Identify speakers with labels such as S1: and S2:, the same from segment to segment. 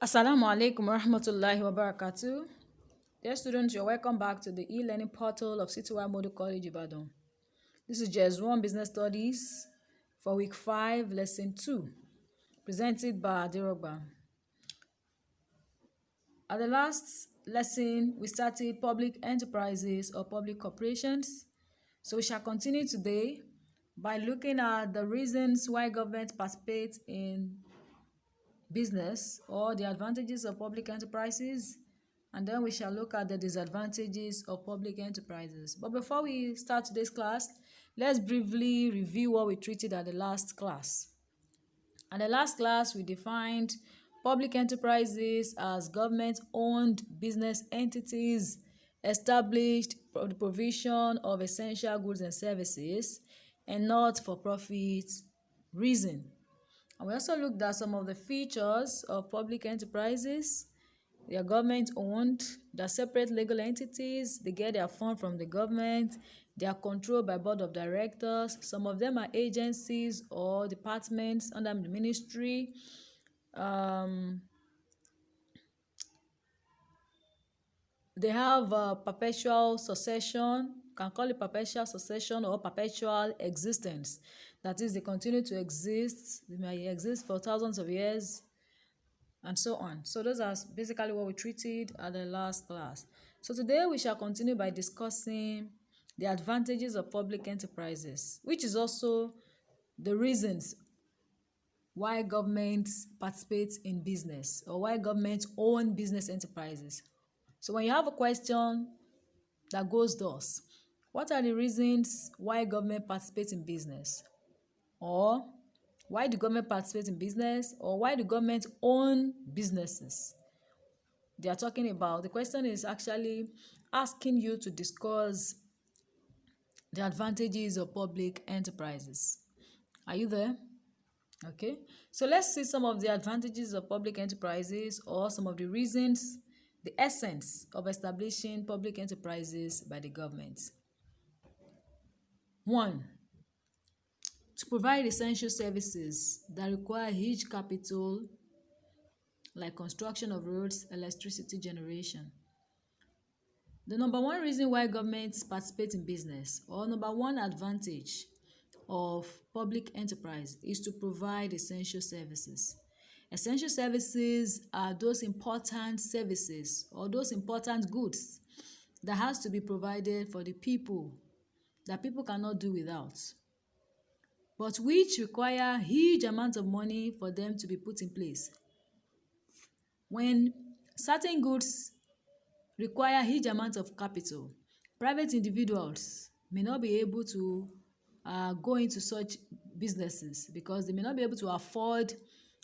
S1: Assalamu alaikum warahmatullahi wabarakatuh. Dear students, you're welcome back to the e-learning portal of Citywide Model College Ibadan. This is JS1 Business Studies for week 5, lesson 2, presented by Adirogba. At the last lesson, we started public enterprises or public corporations. So we shall continue today by looking at the reasons why government participates in business or the advantages of public enterprises, and then we shall look at the disadvantages of public enterprises. But before we start today's class, let's briefly review what we treated at the last class. At the last class, we defined public enterprises as government-owned business entities established for the provision of essential goods and services and not for profit reason. And we also looked at some of the features of public enterprises. They are government-owned, they're separate legal entities, they get their fund from the government, they are controlled by board of directors. Some of them are agencies or departments under the ministry. They have perpetual succession, can call it perpetual succession or perpetual existence. That is, they continue to exist, they may exist for thousands of years, and so on. So those are basically what we treated at the last class. So today we shall continue by discussing the advantages of public enterprises, which is also the reasons why governments participate in business or why governments own business enterprises. So when you have a question that goes thus, what are the reasons why government participates in business? Or why the government participate in business, or why the government own businesses? They are talking about, the question is actually asking you to discuss the advantages of public enterprises. Are you there? Okay, so let's see some of the advantages of public enterprises, or some of the reasons, the essence of establishing public enterprises by the government. 1. To provide essential services that require huge capital, like construction of roads, electricity generation. The number one reason why governments participate in business, or number one advantage of public enterprise, is to provide essential services. Essential services are those important services or those important goods that has to be provided for the people, that people cannot do without, but which require huge amounts of money for them to be put in place. When certain goods require huge amounts of capital, private individuals may not be able to go into such businesses because they may not be able to afford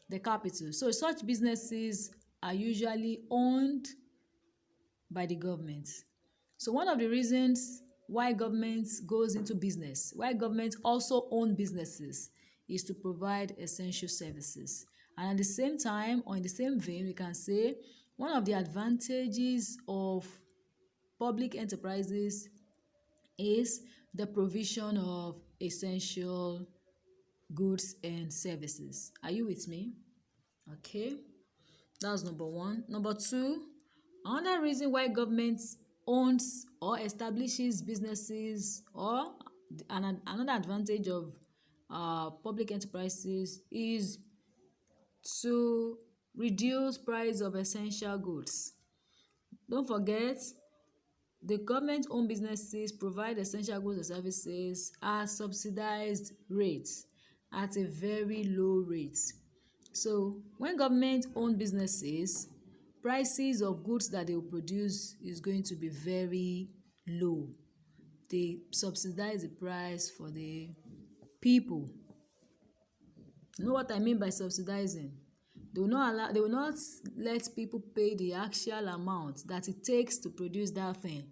S1: the capital. So such businesses are usually owned by the government. So one of the reasons why government goes into business, why government also own businesses, is to provide essential services. And at the same time, or in the same vein, we can say one of the advantages of public enterprises is the provision of essential goods and services. Are you with me? Okay, that's number one. Number two, another reason why government owns or establishes businesses, or another advantage of public enterprises, is to reduce price of essential goods. Don't forget, the government-owned businesses provide essential goods and services at subsidized rates, at a very low rate. So when government-owned businesses, prices of goods that they will produce is going to be very low. They subsidize the price for the people. You know what I mean by subsidizing? They will not let people pay the actual amount that it takes to produce that thing.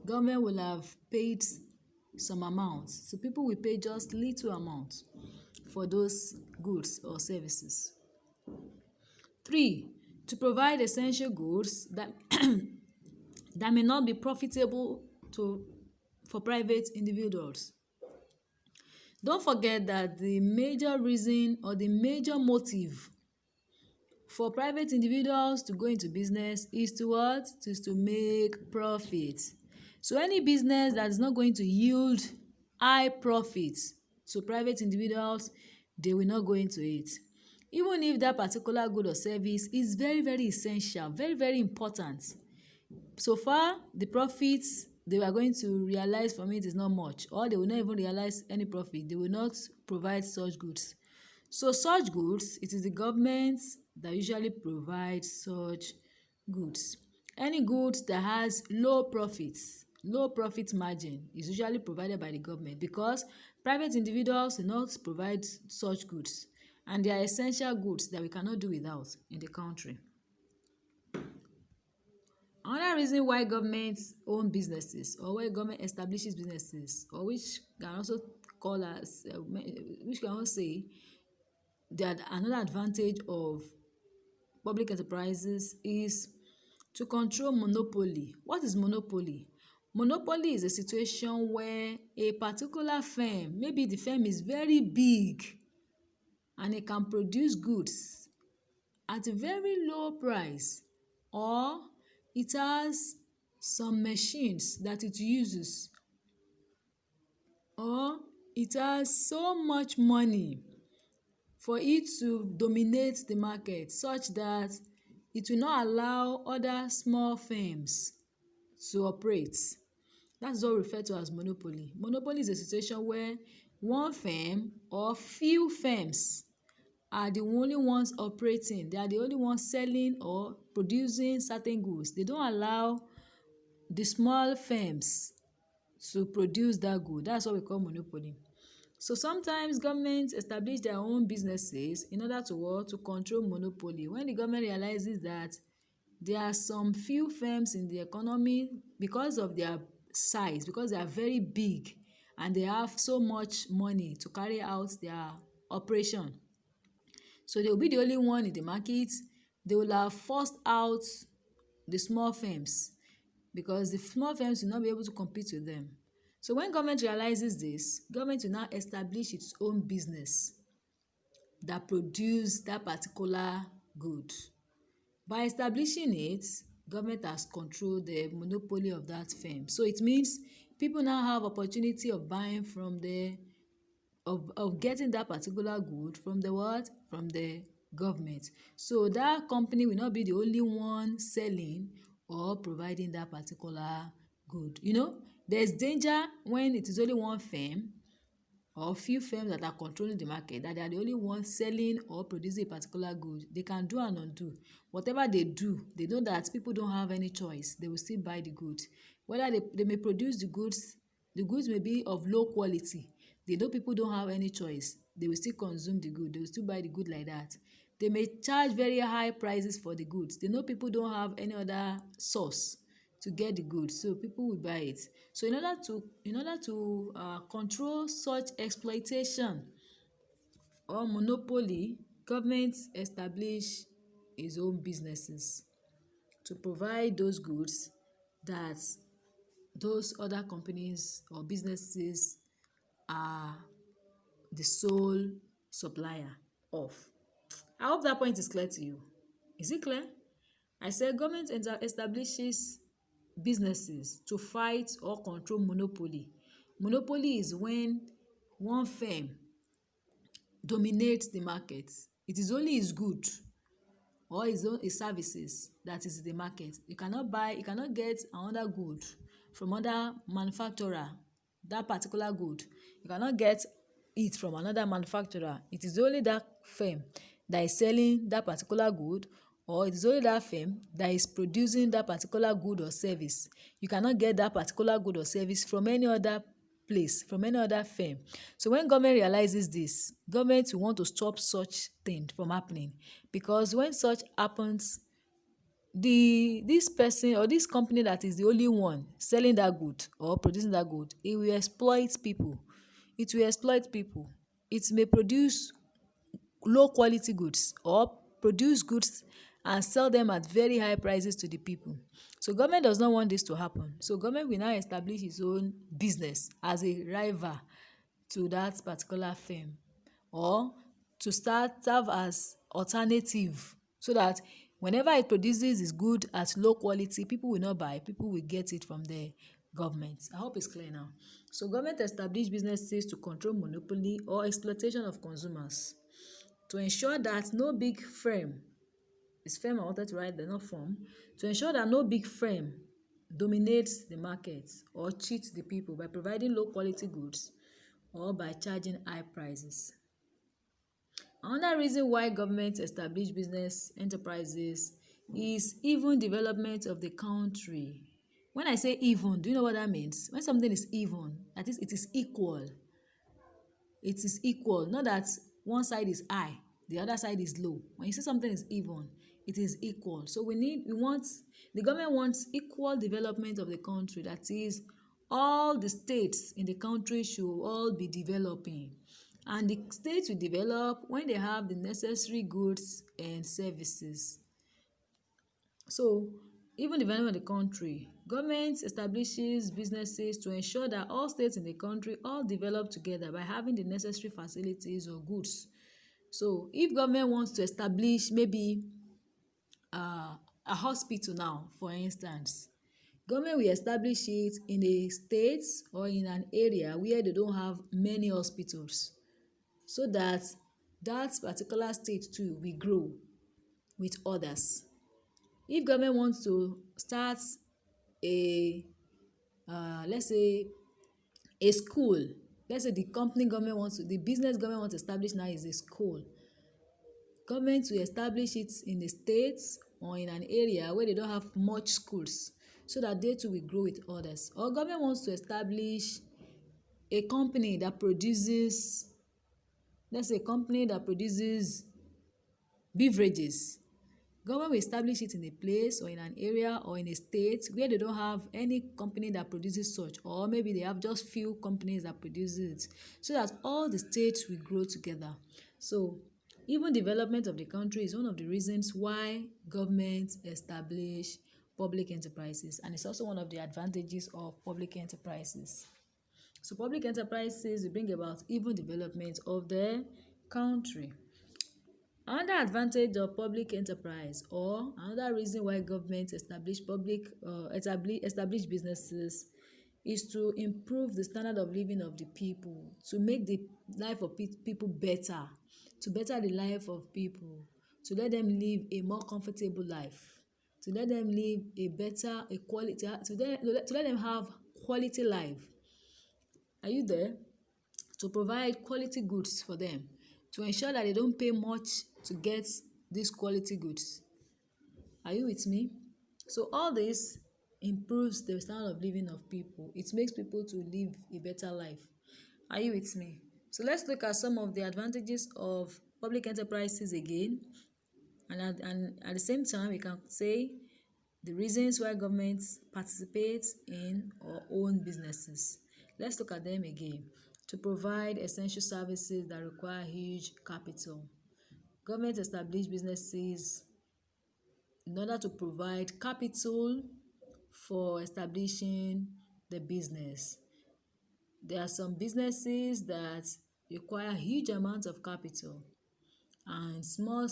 S1: Government will have paid some amount, so people will pay just little amount for those goods or services. 3. To provide essential goods that that may not be profitable for private individuals. Don't forget that the major reason or the major motive For private individuals to go into business is to what? Is to make profit. So any business that is not going to yield high profits to private individuals, they will not go into it. Even if that particular good or service is very, very essential, very, very important. So far, the profits they are going to realize from it is not much, or they will not even realize any profit. They will not provide such goods. So such goods, it is the government that usually provides such goods. Any goods that has low profits, low profit margin is usually provided by the government, because private individuals do not provide such goods, and they are essential goods that we cannot do without in the country. Another reason why government own businesses, or why government establishes businesses, or which can also call as which can also say that another advantage of public enterprises is to control monopoly. What is monopoly? Monopoly is a situation where a particular firm, maybe the firm is very big and it can produce goods at a very low price, or it has some machines that it uses, or it has so much money for it to dominate the market, such that it will not allow other small firms to operate. That's what we refer to as monopoly. Monopoly is a situation where one firm or few firms are the only ones operating. They are the only ones selling or producing certain goods. They don't allow the small firms to produce that good. That's what we call monopoly. So sometimes governments establish their own businesses in order to what? To control monopoly. When the government realizes that there are some few firms in the economy, because of their size, because they are very big and they have so much money to carry out their operation, so they will be the only one in the market. They will have forced out the small firms, because the small firms will not be able to compete with them. So when government realizes this, government will now establish its own business that produce that particular good. By establishing it, government has controlled the monopoly of that firm. So it means people now have opportunity of buying from the of getting that particular good from the what? From the government. So that company will not be the only one selling or providing that particular good. There's danger when it is only one firm or few firms that are controlling the market, that they are the only ones selling or producing a particular good. They can do and undo. Whatever they do, they know that people don't have any choice. They will still buy the good. Whether they may produce the goods may be of low quality. They know people don't have any choice. They will still consume the good. They will still buy the good like that. They may charge very high prices for the goods. They know people don't have any other source to get the goods, so people will buy it. So in order to control such exploitation or monopoly, government establish its own businesses to provide those goods that those other companies or businesses are the sole supplier of. I hope that point is clear to you. Is it clear? I said government establishes businesses to fight or control monopoly. Monopoly is when one firm dominates the market. It is only its good or its services that is in the market. You cannot get another good from other manufacturer, that particular good. You cannot get it from another manufacturer. It is only that firm that is selling that particular good, or it is only that firm that is producing that particular good or service. You cannot get that particular good or service from any other place, from any other firm. So when government realizes this, government will want to stop such thing from happening, because when such happens, this person or this company that is the only one selling that good or producing that good, it will exploit people. It may produce low quality goods or produce goods and sell them at very high prices to the people. So government does not want this to happen. So government will now establish its own business as a rival to that particular firm, or to serve as alternative so that whenever it produces is good at low quality, people will not buy, people will get it from the government. I hope it's clear now. So government establish businesses to control monopoly or exploitation of consumers to ensure that no big firm, it's firm I wanted to write, they're not firm, to ensure that no big firm dominates the market or cheats the people by providing low quality goods or by charging high prices. Another reason why government establish business enterprises is even development of the country. When I say even, do you know what that means? When something is even, that is, it is equal. It is equal, not that one side is high, the other side is low. When you say something is even, it is equal. So the government wants equal development of the country. That is, all the states in the country should all be developing. And the states will develop when they have the necessary goods and services. So, even development of the country, government establishes businesses to ensure that all states in the country all develop together by having the necessary facilities or goods. So, if government wants to establish maybe a hospital now, for instance, government will establish it in a state or in an area where they don't have many hospitals, so that that particular state too will grow with others. If government wants to start a let's say a school, let's say the business government wants to establish now is a school, government will establish it in a state or in an area where they don't have much schools, so that they too will grow with others. Or government wants to establish a company that produces, let's say a company that produces beverages. Government will establish it in a place or in an area or in a state where they don't have any company that produces such, or maybe they have just few companies that produce it, so that all the states will grow together. So even development of the country is one of the reasons why government establish public enterprises, and it's also one of the advantages of public enterprises. So public enterprises will bring about even development of the country. Another advantage of public enterprise, or another reason why government establish businesses, is to improve the standard of living of the people, to make the life of people better, to better the life of people, to let them live a more comfortable life, to let them live a better, a quality, to let them have quality life. Are you there? To provide quality goods for them, to ensure that they don't pay much to get these quality goods. Are you with me? So all this improves the standard of living of people. It makes people to live a better life. Are you with me? So let's look at some of the advantages of public enterprises again. And at the same time, we can say the reasons why governments participate in or own businesses. Let's look at them again. To provide essential services that require huge capital. Government establish businesses in order to provide capital for establishing the business. There are some businesses that require huge amounts of capital, and small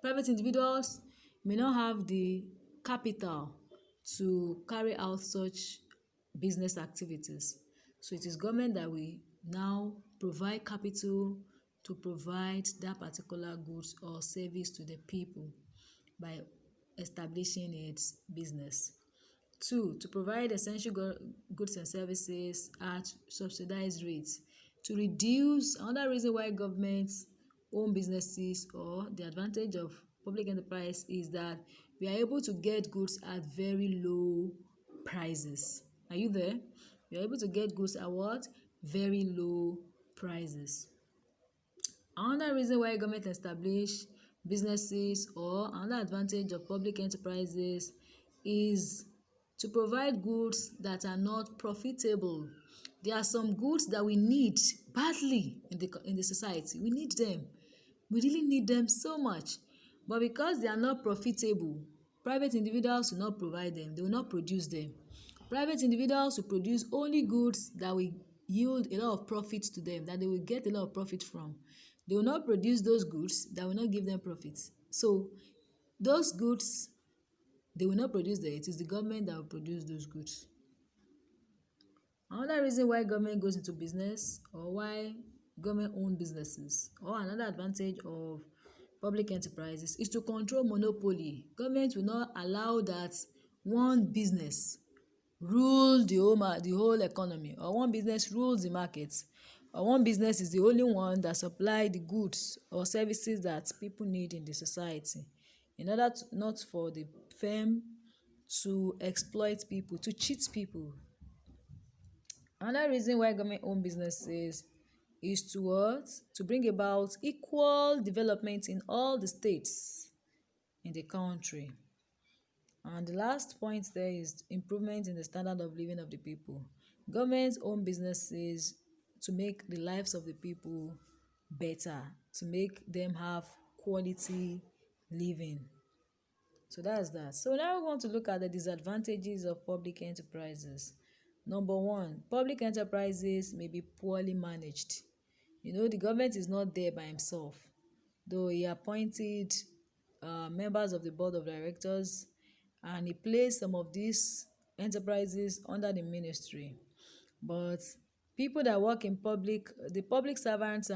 S1: private individuals may not have the capital to carry out such business activities. So it is government that will now provide capital to provide that particular goods or service to the people by establishing its business. 2, to provide essential goods and services at subsidized rates. To reduce, another reason why governments own businesses, or the advantage of public enterprise, is that we are able to get goods at very low prices. Are you there? We are able to get goods at what? Very low prices. Another reason why government establish businesses, or another advantage of public enterprises, is to provide goods that are not profitable. There are some goods that we need badly in the society. We need them. We really need them so much. But because they are not profitable, private individuals will not provide them. They will not produce them. Private individuals will produce only goods that will yield a lot of profit to them, that they will get a lot of profit from. They will not produce those goods that will not give them profit. So those goods, they will not produce them. It is the government that will produce those goods. Another reason why government goes into business, or why government own businesses, or another advantage of public enterprises, is to control monopoly. Government will not allow that one business rule the whole economy, or one business rules the market, or one business is the only one that supply the goods or services that people need in the society, in order to, not for the firm to exploit people, to cheat people. Another reason why government own businesses is to what? To bring about equal development in all the states in the country. And the last point there is improvement in the standard of living of the people. Governments own businesses to make the lives of the people better, to make them have quality living. So that's that. So now we want to look at the disadvantages of public enterprises. Number one, public enterprises may be poorly managed. The government is not there by himself, though he appointed members of the board of directors, and he placed some of these enterprises under the ministry. But people that work in the public servants,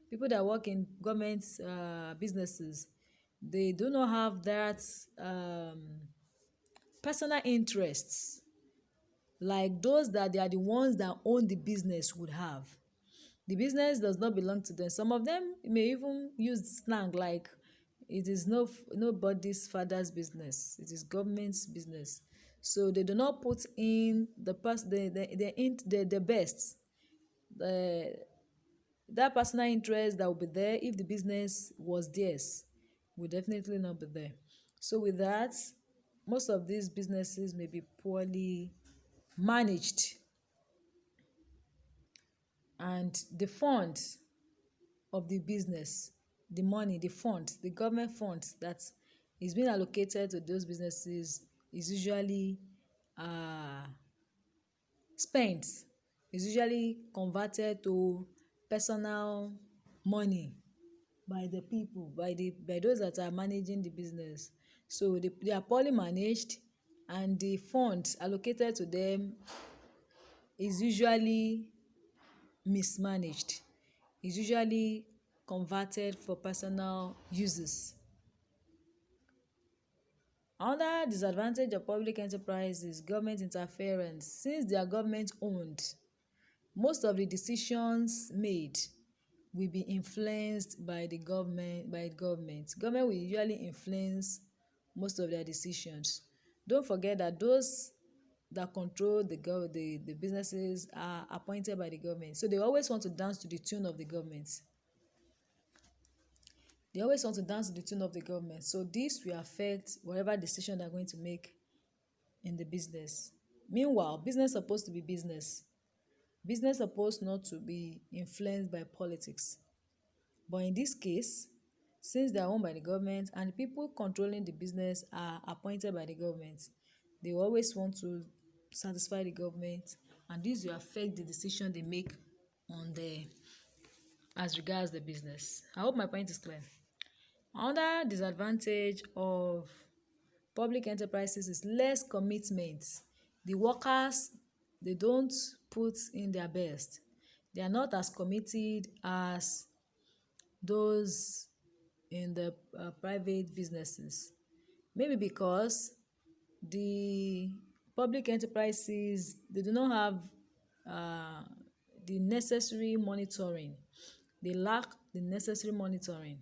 S1: people that work in government businesses, they do not have that personal interests like those that they are the ones that own the business would have. The business does not belong to them. Some of them may even use slang like it is nobody's father's business. It is government's business. So they do not put in the best, the that personal interest that will be there if the business was theirs will definitely not be there. So with that, most of these businesses may be poorly managed, and the funds of the business, the money, the funds, the government funds that is being allocated to those businesses is usually uh, spent, is usually converted to personal money by the people, by those that are managing the business. So they are poorly managed, and the funds allocated to them is usually mismanaged, is usually converted for personal uses. Another disadvantage of public enterprise is government interference. Since they are government owned, most of the decisions made will be influenced by the government. Government will usually influence most of their decisions. Don't forget that those that control the businesses are appointed by the government, so they always want to dance to the tune of the government. So this will affect whatever decision they're going to make in the business. Meanwhile, business supposed to be business. Business supposed not to be influenced by politics. But in this case, since they are owned by the government and the people controlling the business are appointed by the government, they always want to satisfy the government, and this will affect the decision they make on as regards the business. I hope my point is clear. Another disadvantage of public enterprises is less commitment. The workers, they don't put in their best. They are not as committed as those in the private businesses. Maybe because the public enterprises, they do not have uh, the necessary monitoring. They lack the necessary monitoring.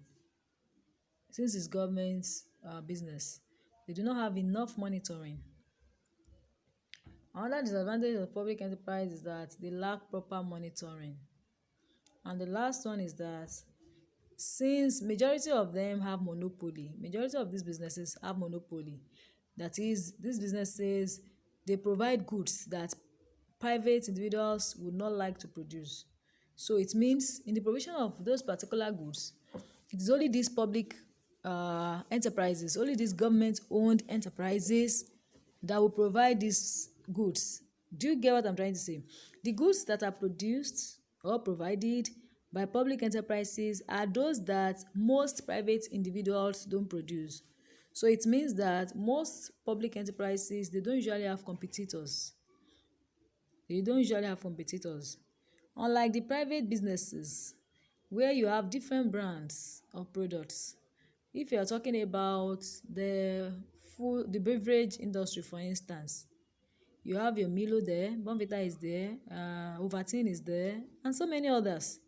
S1: Since it's government's business, they do not have enough monitoring. Another disadvantage of public enterprise is that they lack proper monitoring. And the last one is that since majority of them have monopoly, majority of these businesses have monopoly, that is, these businesses, they provide goods that private individuals would not like to produce. So it means in the provision of those particular goods, it is only these public enterprises, only these government owned enterprises that will provide these goods. Do you get what I'm trying to say? The goods that are produced or provided by public enterprises are those that most private individuals don't produce. So it means that most public enterprises, they don't usually have competitors. They don't usually have competitors. Unlike the private businesses, where you have different brands of products. If you are talking about the beverage industry, for instance, you have your Milo there, Bonvita is there, Ovaltine is there, and so many others.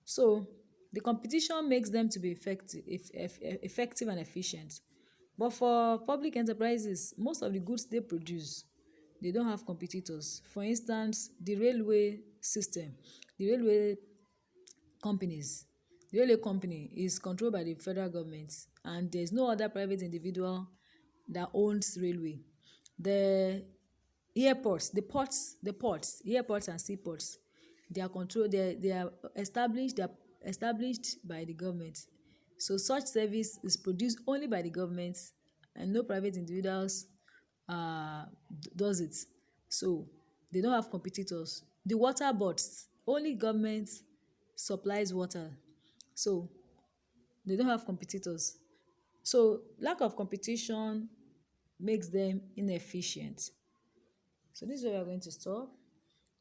S1: So the competition makes them to be effective and efficient. But for public enterprises, most of the goods they produce, they don't have competitors. For instance, the railway system, the railway companies, the railway company is controlled by the federal government, and there's no other private individual that owns railway. The airports, airports and seaports, they are controlled, they are established by the government. So such service is produced only by the government, and no private individuals does it. So they don't have competitors. The water boards, only government supplies water. So they don't have competitors. So lack of competition makes them inefficient. So this is where we are going to stop.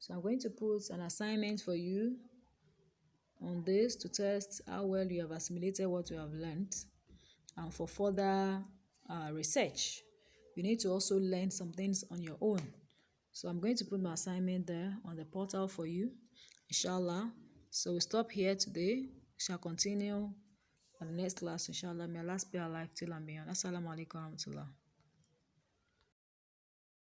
S1: So I'm going to put an assignment for you on this to test how well you have assimilated what you have learned. And for further research, you need to also learn some things on your own. So I'm going to put my assignment there on the portal for you, inshallah. So we stop here today. We shall continue on the next class, inshallah. May Allah spare our life till and beyond. Assalamu alaikum warahmatullah.